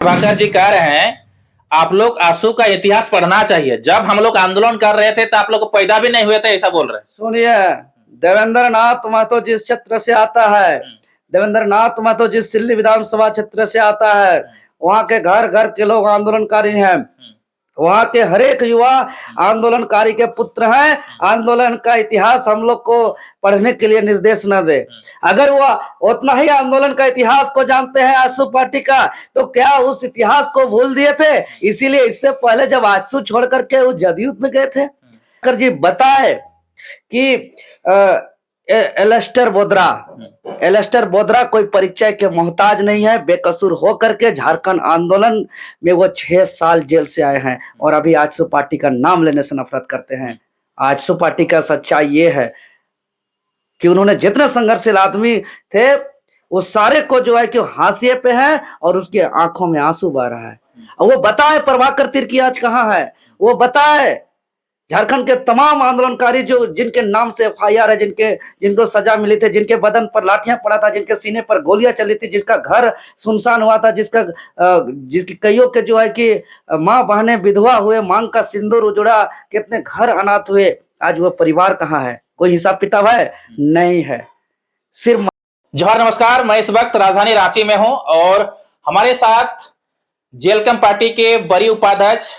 प्रभाकर जी कह रहे हैं आप लोग आंसू का इतिहास पढ़ना चाहिए। जब हम लोग आंदोलन कर रहे थे तो आप लोग पैदा भी नहीं हुए थे, ऐसा बोल रहे हैं। सुनिए, देवेंद्र नाथ महतो जिस क्षेत्र से आता है, देवेंद्र नाथ महतो जिस दिल्ली विधानसभा क्षेत्र से आता है, वहाँ के घर घर के लोग आंदोलनकारी हैं। वहाँ के हर एक युवा आंदोलनकारी के पुत्र हैं। आंदोलन का इतिहास हम लोग को पढ़ने के लिए निर्देश न दे। अगर वो उतना ही आंदोलन का इतिहास को जानते हैं आजसू पार्टी का, तो क्या उस इतिहास को भूल दिए थे? इसीलिए इससे पहले जब आजसू छोड़ करके वो जदयू में गए थे, कर जी बताए कि एलेस्टर बोद्रा कोई परिचय के मोहताज नहीं है। बेकसूर होकर के झारखंड आंदोलन में वो 6 साल जेल से आए हैं और अभी आजसू पार्टी का नाम लेने से नफरत करते हैं। आजसू पार्टी का सच्चाई ये है कि उन्होंने जितने संघर्षशील आदमी थे वो सारे को जो है कि हाशिए पे है और उसके आंखों में आंसू बह रहा है। और वो बताए प्रभाकर तिर्की आज कहाँ है, वो बताए झारखंड के तमाम आंदोलनकारी जो जिनके नाम से एफआईआर है, जिनको सजा मिली थी, जिनके बदन पर लाठियां पड़ा था, जिनके सीने पर गोलियां चली थी, जिसका घर सुनसान हुआ था, जिसकी कईयों के जो है कि माँ बहनें विधवा हुए, मांग का सिंदूर उजड़ा, कितने घर अनाथ हुए, आज वो परिवार कहाँ है? कोई हिसाब किताब है? नहीं है। सिर्फ जोहार, नमस्कार। मैं इस वक्त राजधानी रांची में हूं और हमारे साथ जेलकम पार्टी के बड़ी उपाध्यक्ष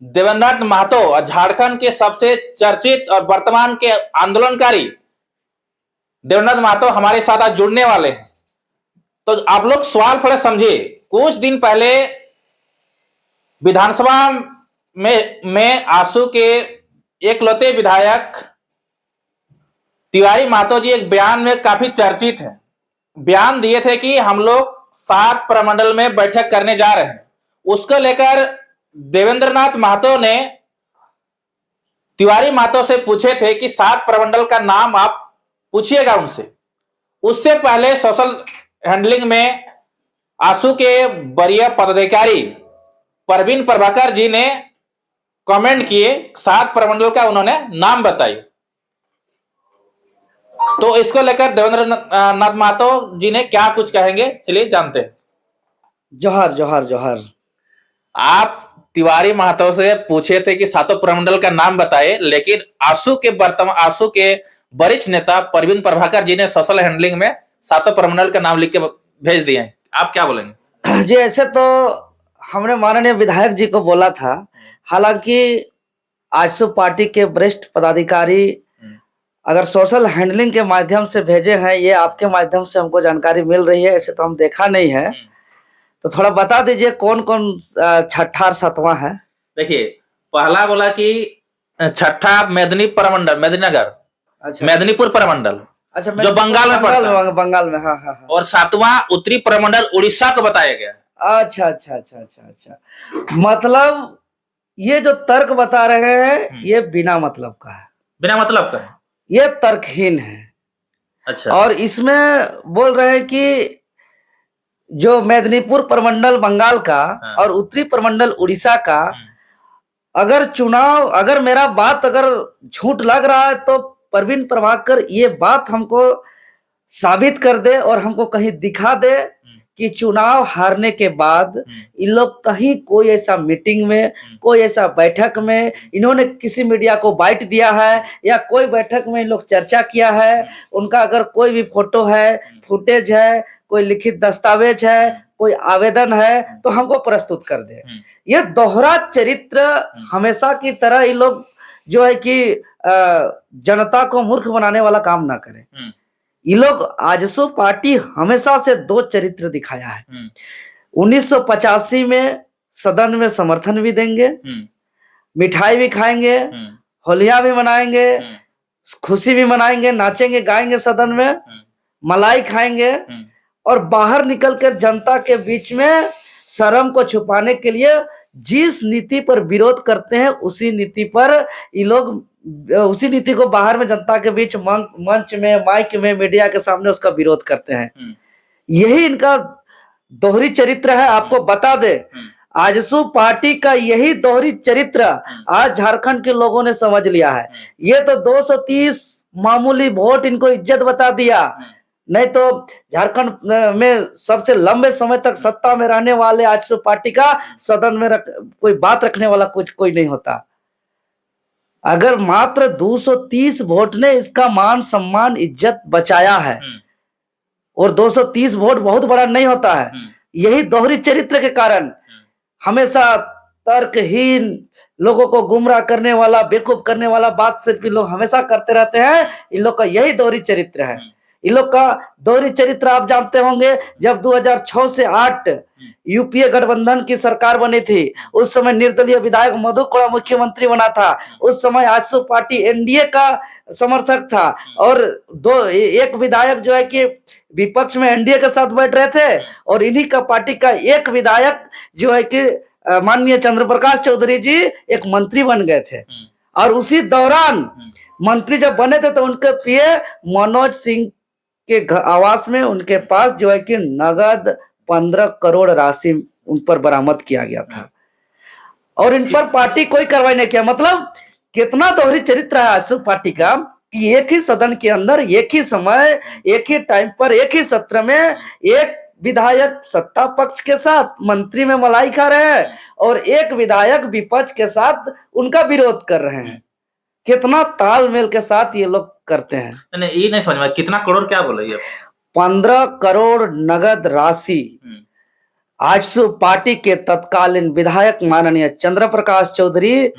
देवेंद्र महतो और झारखंड के सबसे चर्चित और वर्तमान के आंदोलनकारी देवेंद्र महतो हमारे साथ आज जुड़ने वाले हैं। तो आप लोग सवाल थोड़ा समझिए। कुछ दिन पहले विधानसभा में आंसू के एकलौते विधायक तिवारी महतो जी एक बयान में काफी चर्चित हैं। बयान दिए थे कि हम लोग 7 प्रमंडल में बैठक करने जा रहे हैं। उसको लेकर देवेंद्रनाथ महतो ने तिवारी महतो से पूछे थे कि 7 प्रमंडल का नाम आप पूछिएगा उनसे। उससे पहले सोशल हैंडलिंग में आंसू के वरीय पदाधिकारी परवीन प्रभाकर जी ने कमेंट किए, 7 प्रमंडल का उन्होंने नाम बताई। तो इसको लेकर देवेंद्रनाथ महतो जी ने क्या कुछ कहेंगे, चलिए जानते हैं। जोहार जोहार जोहार। आप तिवारी महतो से पूछे थे कि 7 प्रमंडल का नाम बताए, लेकिन आंसू के वरिष्ठ नेता परवीन प्रभाकर जी ने सोशल हैंडलिंग में 7 प्रमंडल का नाम लिख के भेज दिए हैं। आप क्या बोलेंगे? जी, ऐसे तो हमने माननीय विधायक जी को बोला था। हालांकि आजसू पार्टी के वरिष्ठ पदाधिकारी अगर सोशल हैंडलिंग के माध्यम से भेजे हैं, ये आपके माध्यम से हमको जानकारी मिल रही है, ऐसे तो हम देखा नहीं है। तो थोड़ा बता दीजिए कौन कौन 6ठा और 7वां है? देखिए, पहला बोला कि 6ठा मेदिनीनगर, अच्छा, मेदिनीपुर प्रमंडल, अच्छा, जो बंगाल में पड़ता है। बंगाल में, हाँ हाँ हाँ। और 7वां उत्तरी प्रमंडल उड़ीसा को बताया गया। अच्छा अच्छा अच्छा अच्छा अच्छा, मतलब ये जो तर्क बता रहे हैं ये बिना मतलब का है। बिना मतलब का है, ये तर्कहीन है। अच्छा। और इसमें बोल रहे हैं कि जो मेदिनीपुर प्रमंडल बंगाल का और उत्तरी प्रमंडल उड़ीसा का, अगर मेरा बात अगर झूठ लग रहा है तो परवीन प्रभाकर ये बात हमको साबित कर दे और हमको कहीं दिखा दे कि चुनाव हारने के बाद इन लोग कहीं कोई ऐसा मीटिंग में, कोई ऐसा बैठक में इन्होंने किसी मीडिया को बाइट दिया है या कोई बैठक में इन लोग चर्चा किया है। उनका अगर कोई भी फोटो है, फुटेज है, कोई लिखित दस्तावेज है, कोई आवेदन है तो हमको प्रस्तुत कर दे। ये दोहरा चरित्र हमेशा की तरह इन लोग जो है कि जनता को मूर्ख बनाने वाला काम ना करें। ये लोग आजसू पार्टी हमेशा से 2 चरित्र दिखाया है। 1985 में सदन में समर्थन भी देंगे, मिठाई भी खाएंगे, होलियां भी मनाएंगे, खुशी भी मनाएंगे, नाचेंगे गाएंगे सदन में, मलाई खाएंगे और बाहर निकलकर जनता के बीच में शर्म को छुपाने के लिए जिस नीति पर विरोध करते हैं उसी नीति को बाहर में जनता के बीच मंच में, माइक में, मीडिया के सामने उसका विरोध करते हैं। यही इनका दोहरी चरित्र है। आपको बता दे, आजसू पार्टी का यही दोहरी चरित्र आज झारखंड के लोगों ने समझ लिया है। ये तो 230 मामूली वोट इनको इज्जत बता दिया, नहीं तो झारखंड में सबसे लंबे समय तक सत्ता में रहने वाले आजसू पार्टी का सदन में कोई बात रखने वाला कोई नहीं होता। अगर मात्र 230 वोट ने इसका मान सम्मान इज्जत बचाया है, और 230 वोट बहुत बड़ा नहीं होता है। यही दोहरी चरित्र के कारण हमेशा तर्कहीन, लोगों को गुमराह करने वाला, बेवकूफ करने वाला बात सिर्फ लोग हमेशा करते रहते हैं। इन लोग का यही दोहरी चरित्र है। इन लोग का दोहरी चरित्र आप जानते होंगे, जब 2006 से 8 यूपीए गठबंधन की सरकार बनी थी, उस समय निर्दलीय विधायक मधु कोड़ा मुख्यमंत्री बना था। उस समय आजसू पार्टी एनडीए का समर्थक था, और एक विधायक जो है कि विपक्ष में एनडीए के साथ बैठ रहे थे, और इन्हीं का पार्टी का एक विधायक जो है कि माननीय चंद्र प्रकाश चौधरी जी एक मंत्री बन गए थे। और उसी दौरान मंत्री जब बने थे तो उनके पीए मनोज सिंह के आवास में उनके पास जो है कि नगद 15 करोड़ राशि उन पर बरामद किया गया था, और इन पर पार्टी कोई कार्रवाई नहीं किया। मतलब कितना दोहरी चरित्र है आजसू पार्टी का, कि एक ही सदन के अंदर, एक ही समय, एक ही टाइम पर, एक ही सत्र में एक विधायक सत्ता पक्ष के साथ मंत्री में मलाई खा रहे हैं, और एक विधायक विपक्ष के साथ उनका विरोध कर रहे हैं। कितना तालमेल के साथ ये लोग करते हैं। नहीं, ये नहीं समझ में कितना करोड़ क्या बोल रही है? 15 करोड़ नगद राशि आजसू पार्टी के तत्कालीन विधायक माननीय चंद्र प्रकाश चौधरी,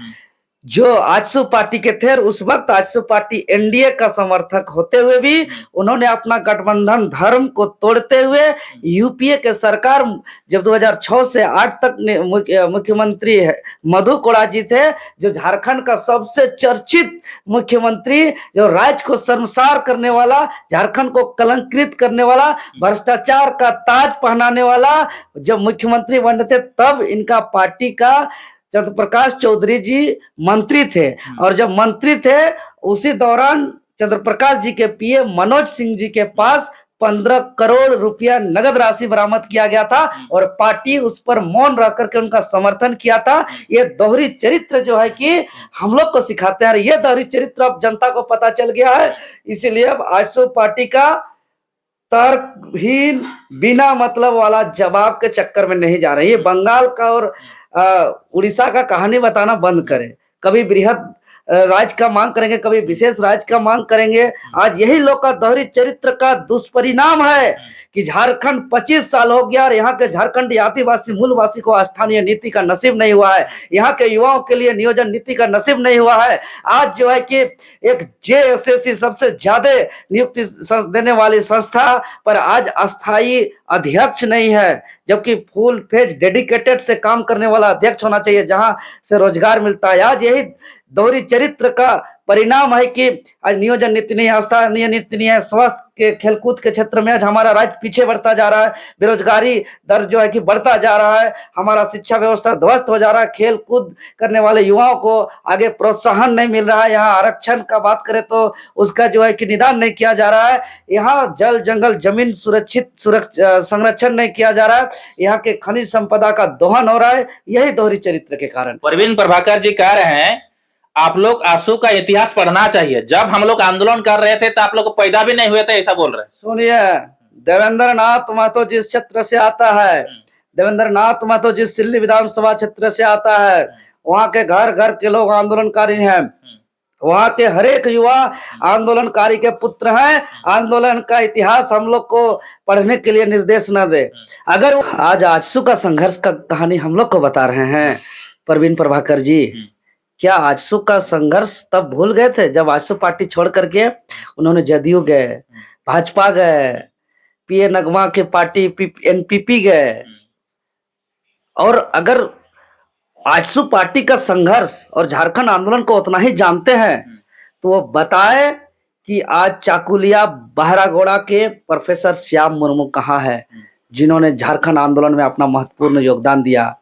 जो आजसू पार्टी के थे, उस वक्त आजसू पार्टी एनडीए का समर्थक होते हुए भी उन्होंने अपना गठबंधन धर्म को तोड़ते हुए यूपीए के सरकार जब 2006 से 8 तक मुख्यमंत्री मधु कोड़ा जी थे, जो झारखंड का सबसे चर्चित मुख्यमंत्री, जो राज्य को शर्मसार करने वाला, झारखंड को कलंकित करने वाला, भ्रष्टाचार का ताज पहनाने वाला जब मुख्यमंत्री बने थे, तब इनका पार्टी का चंद्र प्रकाश चौधरी जी मंत्री थे। और जब मंत्री थे उसी दौरान चंद्र प्रकाश जी के पीए मनोज सिंह जी के पास 15 करोड़ रुपया नगद राशि बरामद किया गया था, और पार्टी उस पर मौन रह करके उनका समर्थन किया था। ये दोहरी चरित्र जो है कि हम लोग को सिखाते हैं, ये दोहरी चरित्र अब जनता को पता चल गया है। इसीलिए अब आजसू पार्टी का तर्कहीन, बिना मतलब वाला जवाब के चक्कर में नहीं जा रहे। ये बंगाल का और उड़ीसा का कहानी बताना बंद करें। कभी बृहद राज्य का मांग करेंगे, कभी विशेष राज्य का मांग करेंगे। आज यही लोग का दोहरी चरित्र का दुष्परिणाम है कि झारखंड 25 साल हो गया और यहाँ के झारखंडी आदिवासी मूलवासी को स्थानीय नीति का नसीब नहीं हुआ है, यहाँ के युवाओं के लिए नियोजन नीति का नसीब नहीं हुआ है। आज जो है कि एक जेएसएससी सबसे ज्यादा नियुक्ति देने वाली संस्था पर आज अस्थायी अध्यक्ष नहीं है, जबकि फुल फेज डेडिकेटेड से काम करने वाला अध्यक्ष होना चाहिए, जहां से रोजगार मिलता है। आज यही दोहरी चरित्र का परिणाम है कि आज नियोजन नीति नहीं है, स्थानीय नीति नहीं है, स्वास्थ्य के खेलकूद के क्षेत्र में आज हमारा राज्य पीछे बढ़ता जा रहा है, बेरोजगारी दर जो है कि बढ़ता जा रहा है, हमारा शिक्षा व्यवस्था ध्वस्त हो जा रहा है, खेल कूद करने वाले युवाओं को आगे प्रोत्साहन नहीं मिल रहा है, यहाँ आरक्षण का बात करें तो उसका जो है कि निदान नहीं किया जा रहा है, यहाँ जल जंगल जमीन संरक्षण नहीं किया जा रहा है, यहाँ के खनिज संपदा का दोहन हो रहा है, यही दोहरी चरित्र के कारण। परवीन प्रभाकर जी कह रहे हैं आप लोग आजसू का इतिहास पढ़ना चाहिए, जब हम लोग आंदोलन कर रहे थे तो आप लोग पैदा भी नहीं हुए थे, ऐसा बोल रहे हैं। सुनिए, देवेंद्र नाथ महतो जिस क्षेत्र से आता है, देवेंद्र नाथ महतो जिस दिल्ली विधानसभा क्षेत्र से आता है, वहां के घर घर के लोग आंदोलनकारी हैं, वहां के हर एक युवा आंदोलनकारी के पुत्र हैं। आंदोलन का इतिहास हम लोग को पढ़ने के लिए निर्देश न दे। अगर आज आजसू का संघर्ष का कहानी हम लोग को बता रहे हैं परवीन प्रभाकर जी, क्या आजसू का संघर्ष तब भूल गए थे जब आजसू पार्टी छोड़ करके उन्होंने जदयू गए, भाजपा गए, पीए नगमा के पार्टी एनपीपी गए? और अगर आजसू पार्टी का संघर्ष और झारखंड आंदोलन को उतना ही जानते हैं तो वो बताए कि आज चाकुलिया बहरागोड़ा के प्रोफेसर श्याम मुर्मू कहाँ है, जिन्होंने झारखंड आंदोलन में अपना महत्वपूर्ण योगदान दिया।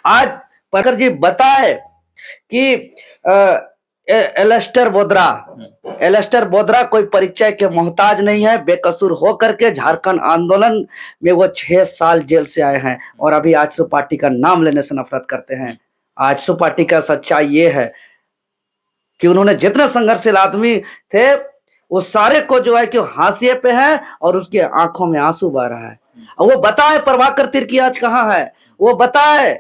आज प्रभाकर जी बताए कि एलेस्टर बोद्रा कोई परिचय के मोहताज नहीं है, बेकसूर होकर के झारखंड आंदोलन में वो 6 साल जेल से आए हैं और अभी आजसू पार्टी का नाम लेने से नफरत करते हैं। आजसू पार्टी का सच्चाई ये है कि उन्होंने जितने संघर्षशील आदमी थे वो सारे को जो है कि हाशिए पे है और उसके आंखों में आंसू बह रहा है। और वो बताए प्रभाकर तिर्की आज कहाँ है, वो बताए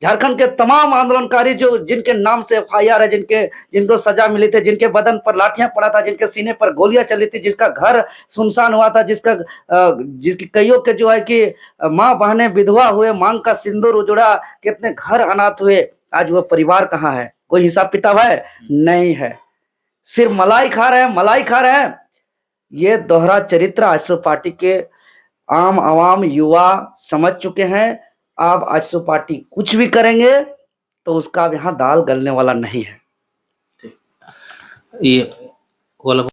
झारखंड के तमाम आंदोलनकारी जो जिनके नाम से एफआईआर है, जिनको सजा मिली थी, जिनके बदन पर लाठियां पड़ा था, जिनके सीने पर गोलियां चली थी, जिसका घर सुनसान हुआ था, जिसकी कईयों के जो है कि माँ बहनें विधवा हुए, मांग का सिंदूर उजड़ा, कितने घर अनाथ हुए, आज वो परिवार कहाँ है? कोई हिसाब किताब है? नहीं है। सिर्फ मलाई खा रहे हैं, मलाई खा रहे हैं। ये दोहरा चरित्र आजसू पार्टी के आम आवाम युवा समझ चुके हैं। आप आजसू पार्टी कुछ भी करेंगे तो उसका अब यहाँ दाल गलने वाला नहीं है। ये वाला